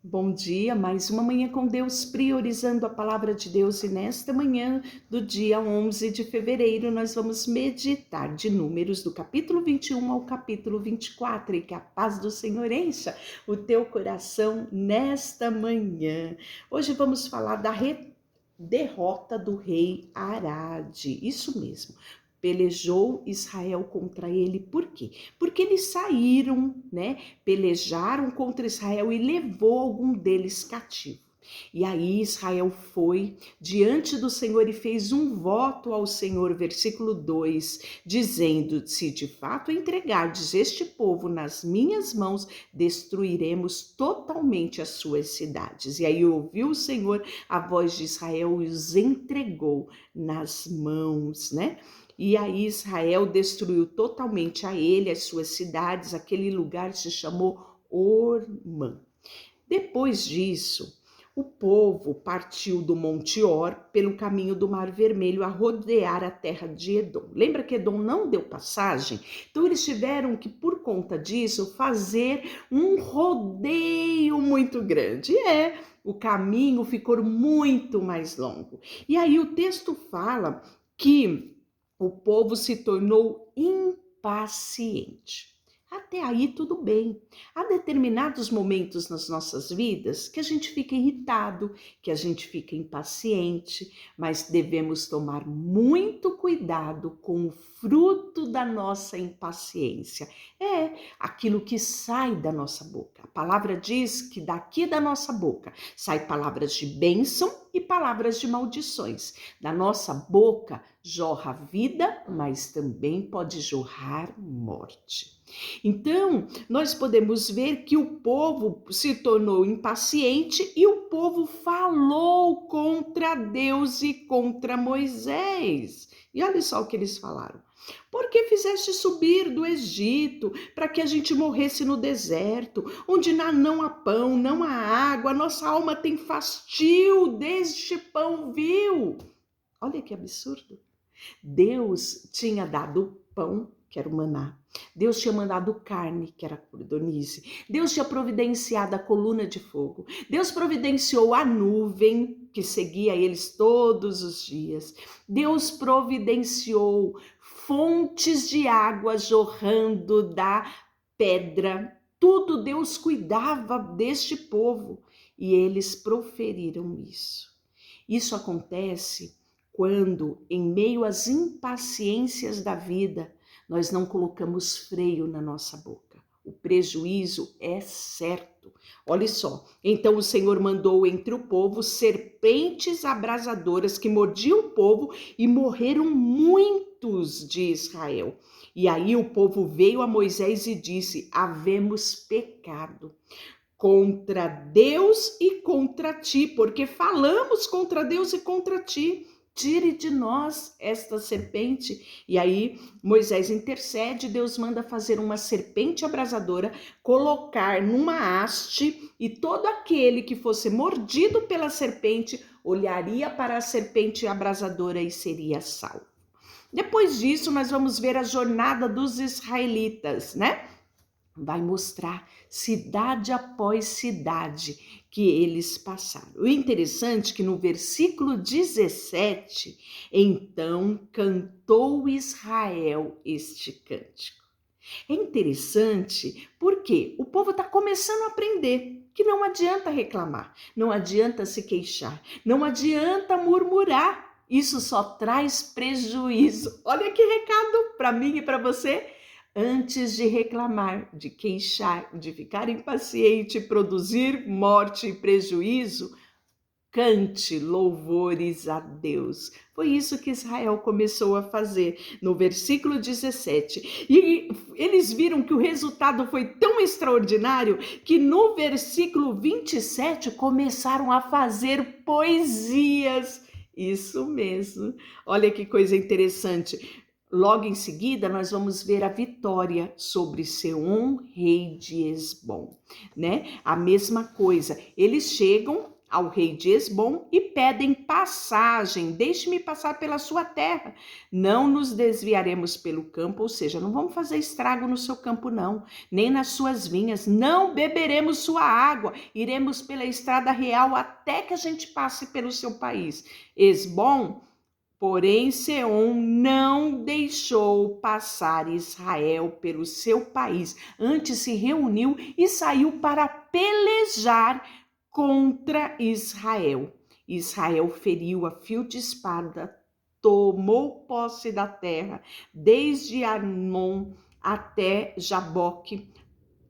Bom dia, mais uma manhã com Deus, priorizando a palavra de Deus, e nesta manhã do dia 11 de fevereiro nós vamos meditar de Números do capítulo 21 ao capítulo 24, e que a paz do Senhor encha o teu coração nesta manhã. Hoje vamos falar da derrota do rei Arade, isso mesmo. Pelejou Israel contra ele, por quê? Porque eles saíram, pelejaram contra Israel e levou algum deles cativo. E aí Israel foi diante do Senhor e fez um voto ao Senhor, versículo 2, dizendo: se de fato entregardes este povo nas minhas mãos, destruiremos totalmente as suas cidades. E aí ouviu o Senhor a voz de Israel e os entregou nas mãos, E aí Israel destruiu totalmente a ele, as suas cidades, aquele lugar se chamou Ormã. Depois disso, o povo partiu do Monte Or pelo caminho do Mar Vermelho a rodear a terra de Edom. Lembra que Edom não deu passagem? Então eles tiveram que, por conta disso, fazer um rodeio muito grande. O caminho ficou muito mais longo. E aí o texto fala que o povo se tornou impaciente. Até aí tudo bem. Há determinados momentos nas nossas vidas que a gente fica irritado, que a gente fica impaciente, mas devemos tomar muito cuidado com o fruto da nossa impaciência. Aquilo que sai da nossa boca. A palavra diz que daqui da nossa boca sai palavras de bênção e palavras de maldições. Da nossa boca jorra vida, mas também pode jorrar morte. Então, nós podemos ver que o povo se tornou impaciente e o povo falou contra Deus e contra Moisés. E olha só o que eles falaram. Por que fizeste subir do Egito para que a gente morresse no deserto, onde não há pão, não há água, nossa alma tem fastio deste pão vil? Olha que absurdo. Deus tinha dado pão, que era o maná. Deus tinha mandado carne, que era a cordonice. Deus tinha providenciado a coluna de fogo. Deus providenciou a nuvem, que seguia eles todos os dias. Deus providenciou fontes de água jorrando da pedra. Tudo Deus cuidava deste povo. E eles proferiram isso. Isso acontece quando, em meio às impaciências da vida, nós não colocamos freio na nossa boca. O prejuízo é certo. Olha só, então o Senhor mandou entre o povo serpentes abrasadoras que mordiam o povo e morreram muitos de Israel. E aí o povo veio a Moisés e disse: havemos pecado contra Deus e contra ti, porque falamos contra Deus e contra ti. Tire de nós esta serpente. E aí Moisés intercede, Deus manda fazer uma serpente abrasadora, colocar numa haste, e todo aquele que fosse mordido pela serpente olharia para a serpente abrasadora e seria salvo. Depois disso, nós vamos ver a jornada dos israelitas, Vai mostrar cidade após cidade que eles passaram. O interessante é que no versículo 17, então cantou Israel este cântico. É interessante porque o povo está começando a aprender que não adianta reclamar, não adianta se queixar, não adianta murmurar. Isso só traz prejuízo. Olha que recado para mim e para você. Antes de reclamar, de queixar, de ficar impaciente, produzir morte e prejuízo, cante louvores a Deus. Foi isso que Israel começou a fazer no versículo 17. E eles viram que o resultado foi tão extraordinário que no versículo 27 começaram a fazer poesias. Isso mesmo. Olha que coisa interessante. Logo em seguida, nós vamos ver a vitória sobre Seom, rei de Hesbom, A mesma coisa, eles chegam ao rei de Hesbom e pedem passagem. Deixe-me passar pela sua terra. Não nos desviaremos pelo campo, ou seja, não vamos fazer estrago no seu campo não, nem nas suas vinhas. Não beberemos sua água. Iremos pela estrada real até que a gente passe pelo seu país. Hesbom, porém, Seom não deixou passar Israel pelo seu país. Antes se reuniu e saiu para pelejar contra Israel. Israel feriu a fio de espada, tomou posse da terra, desde Arnon até Jaboque,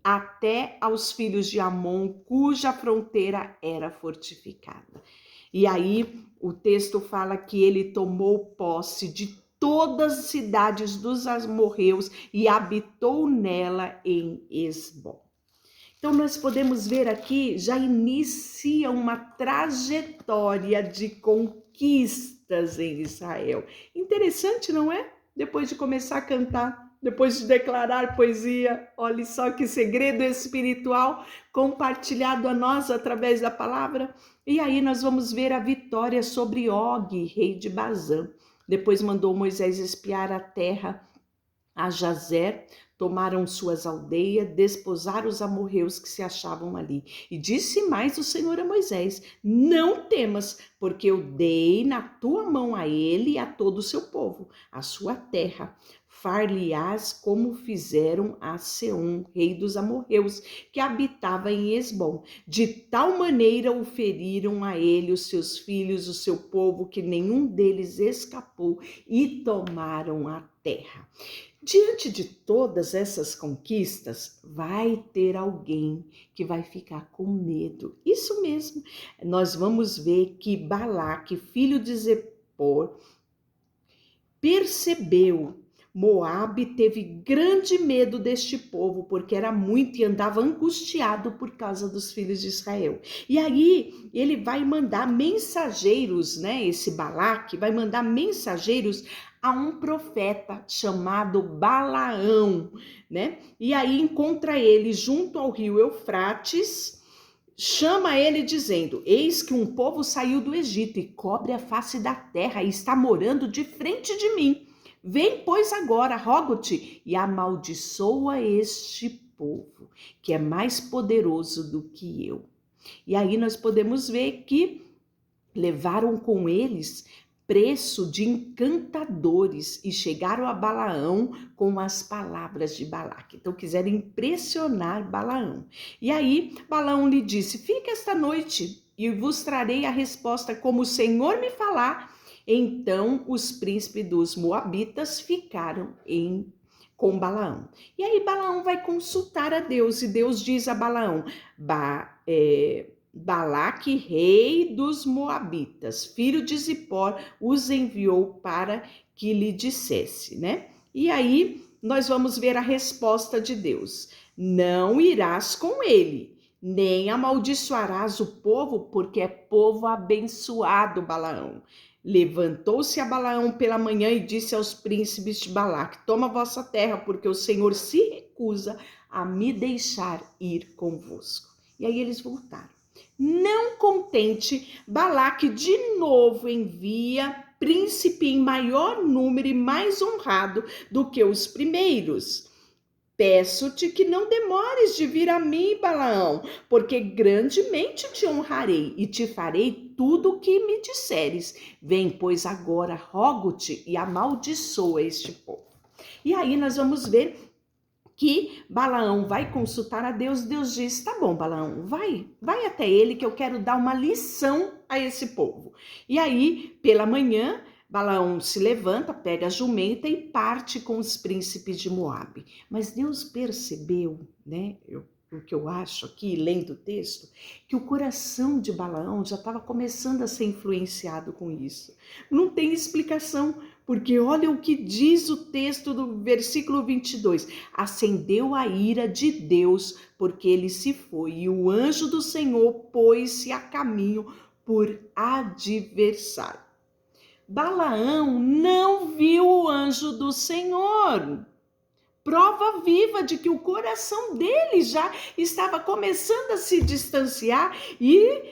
até aos filhos de Amon, cuja fronteira era fortificada. E aí o texto fala que ele tomou posse de todas as cidades dos amorreus e habitou nela em Hesbom. Então nós podemos ver aqui, já inicia uma trajetória de conquistas em Israel. Interessante, não é? Depois de começar a cantar, depois de declarar poesia, olha só que segredo espiritual compartilhado a nós através da palavra. E aí nós vamos ver a vitória sobre Og, rei de Bazã. Depois mandou Moisés espiar a terra a Jazer, tomaram suas aldeias, desposaram os amorreus que se achavam ali. E disse mais o Senhor a Moisés: não temas, porque eu dei na tua mão a ele e a todo o seu povo, a sua terra. Far-lhe-ás como fizeram a Seom, rei dos amorreus, que habitava em Hesbom. De tal maneira o feriram a ele, os seus filhos, o seu povo, que nenhum deles escapou, e tomaram a terra. Diante de todas essas conquistas, vai ter alguém que vai ficar com medo. Isso mesmo, nós vamos ver que Balaque, filho de Zippor, percebeu. Moabe teve grande medo deste povo, porque era muito e andava angustiado por causa dos filhos de Israel. E aí ele vai mandar mensageiros, né? Esse Balaque vai mandar mensageiros a um profeta chamado Balaão, né? E aí encontra ele junto ao rio Eufrates, chama ele dizendo: eis que um povo saiu do Egito e cobre a face da terra e está morando de frente de mim. Vem, pois, agora, rogo-te, e amaldiçoa este povo, que é mais poderoso do que eu. E aí nós podemos ver que levaram com eles preço de encantadores e chegaram a Balaão com as palavras de Balaque. Então quiseram impressionar Balaão. E aí Balaão lhe disse: fique esta noite e vos trarei a resposta como o Senhor me falar. Então os príncipes dos Moabitas ficaram com Balaão. E aí Balaão vai consultar a Deus e Deus diz a Balaão: Balaque, rei dos Moabitas, filho de Zippor, os enviou para que lhe dissesse, né? E aí nós vamos ver a resposta de Deus: não irás com ele, nem amaldiçoarás o povo, porque é povo abençoado. Balaão levantou-se a Balaão pela manhã e disse aos príncipes de Balaque: toma vossa terra, porque o Senhor se recusa a me deixar ir convosco. E aí eles voltaram. Não contente, Balaque de novo envia príncipe em maior número e mais honrado do que os primeiros. Peço-te que não demores de vir a mim, Balaão, porque grandemente te honrarei e te farei tudo o que me disseres. Vem, pois, agora, rogo-te e amaldiçoa este povo. E aí nós vamos ver que Balaão vai consultar a Deus. Deus diz: tá bom, Balaão, vai até ele que eu quero dar uma lição a esse povo. E aí, pela manhã, Balaão se levanta, pega a jumenta e parte com os príncipes de Moabe. Mas Deus percebeu, né, o que eu acho aqui, lendo o texto, que o coração de Balaão já estava começando a ser influenciado com isso. Não tem explicação, porque olha o que diz o texto do versículo 22. Acendeu a ira de Deus, porque ele se foi, e o anjo do Senhor pôs-se a caminho por adversário. Balaão não viu o anjo do Senhor. Prova viva de que o coração dele já estava começando a se distanciar e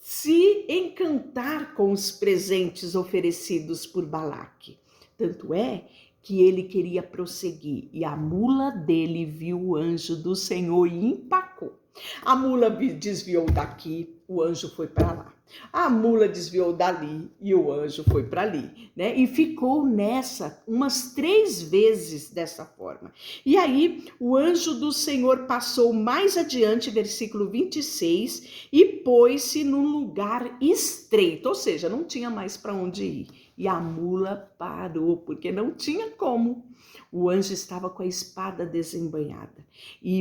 se encantar com os presentes oferecidos por Balaque. Tanto é que ele queria prosseguir e a mula dele viu o anjo do Senhor e empacou. A mula desviou daqui, o anjo foi para lá. A mula desviou dali e o anjo foi para ali, né? E ficou nessa umas 3 vezes dessa forma. E aí o anjo do Senhor passou mais adiante, versículo 26, e pôs-se num lugar estreito, ou seja, não tinha mais para onde ir. E a mula parou, porque não tinha como. O anjo estava com a espada desembainhada. E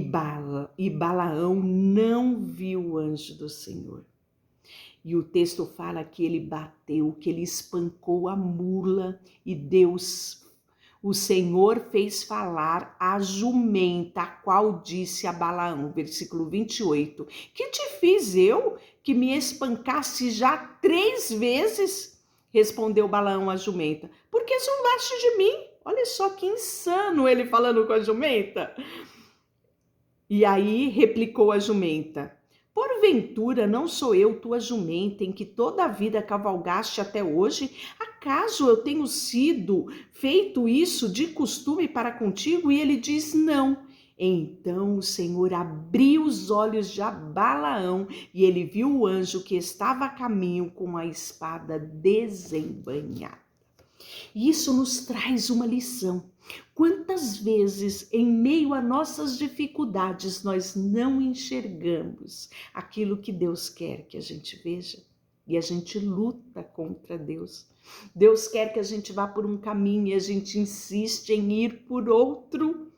Balaão não viu o anjo do Senhor. E o texto fala que ele bateu, que ele espancou a mula e Deus, o Senhor fez falar a jumenta, a qual disse a Balaão, versículo 28, que te fiz eu que me espancasse já 3 vezes? Respondeu Balaão à jumenta, porque zombaste de mim. Olha só que insano ele falando com a jumenta. E aí replicou a jumenta, porventura não sou eu tua jumenta em que toda a vida cavalgaste até hoje? Acaso eu tenho sido feito isso de costume para contigo? E ele diz, não. Então o Senhor abriu os olhos de Balaão e ele viu o anjo que estava a caminho com a espada desembainhada. E isso nos traz uma lição. Quantas vezes, em meio a nossas dificuldades, nós não enxergamos aquilo que Deus quer que a gente veja e a gente luta contra Deus. Deus quer que a gente vá por um caminho e a gente insiste em ir por outro.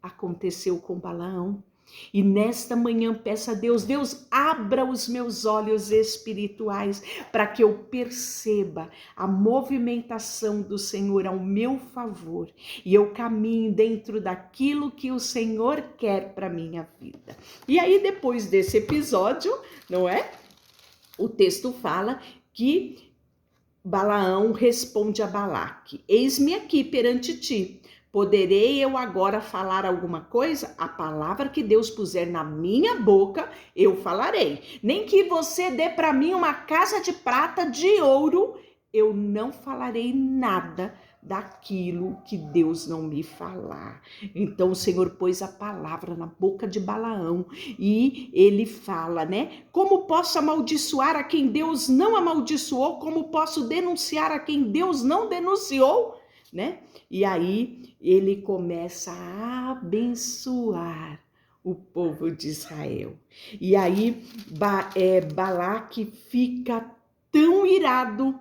Aconteceu com Balaão. E nesta manhã peça a Deus, Deus abra os meus olhos espirituais para que eu perceba a movimentação do Senhor ao meu favor e eu caminhe dentro daquilo que o Senhor quer para minha vida. E aí depois desse episódio, não é? O texto fala que Balaão responde a Balaque, eis-me aqui perante ti. Poderei eu agora falar alguma coisa? A palavra que Deus puser na minha boca, eu falarei. Nem que você dê para mim uma casa de prata, de ouro, eu não falarei nada daquilo que Deus não me falar. Então o Senhor pôs a palavra na boca de Balaão e ele fala, né? Como posso amaldiçoar a quem Deus não amaldiçoou? Como posso denunciar a quem Deus não denunciou? Né? E aí ele começa a abençoar o povo de Israel. E aí Balaque fica tão irado.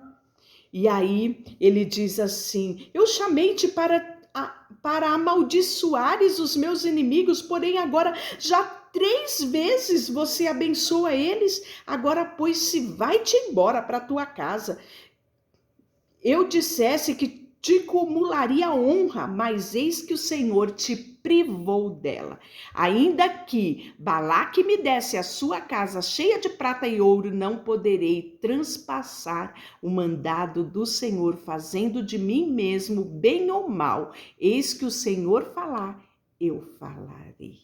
E aí ele diz assim, eu chamei-te para amaldiçoares os meus inimigos, porém agora já 3 vezes você abençoa eles, agora pois se vai-te embora para tua casa. Eu dissesse que te acumularia honra, mas eis que o Senhor te privou dela. Ainda que Balaque me desse a sua casa cheia de prata e ouro, não poderei transpassar o mandado do Senhor, fazendo de mim mesmo bem ou mal. Eis que o Senhor falar, eu falarei.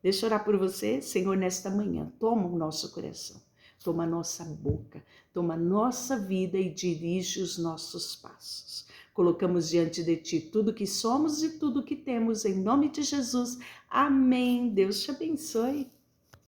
Deixa eu orar por você, Senhor, nesta manhã. Toma o nosso coração, toma a nossa boca, toma a nossa vida e dirige os nossos passos. Colocamos diante de Ti tudo que somos e tudo que temos, em nome de Jesus. Amém. Deus te abençoe.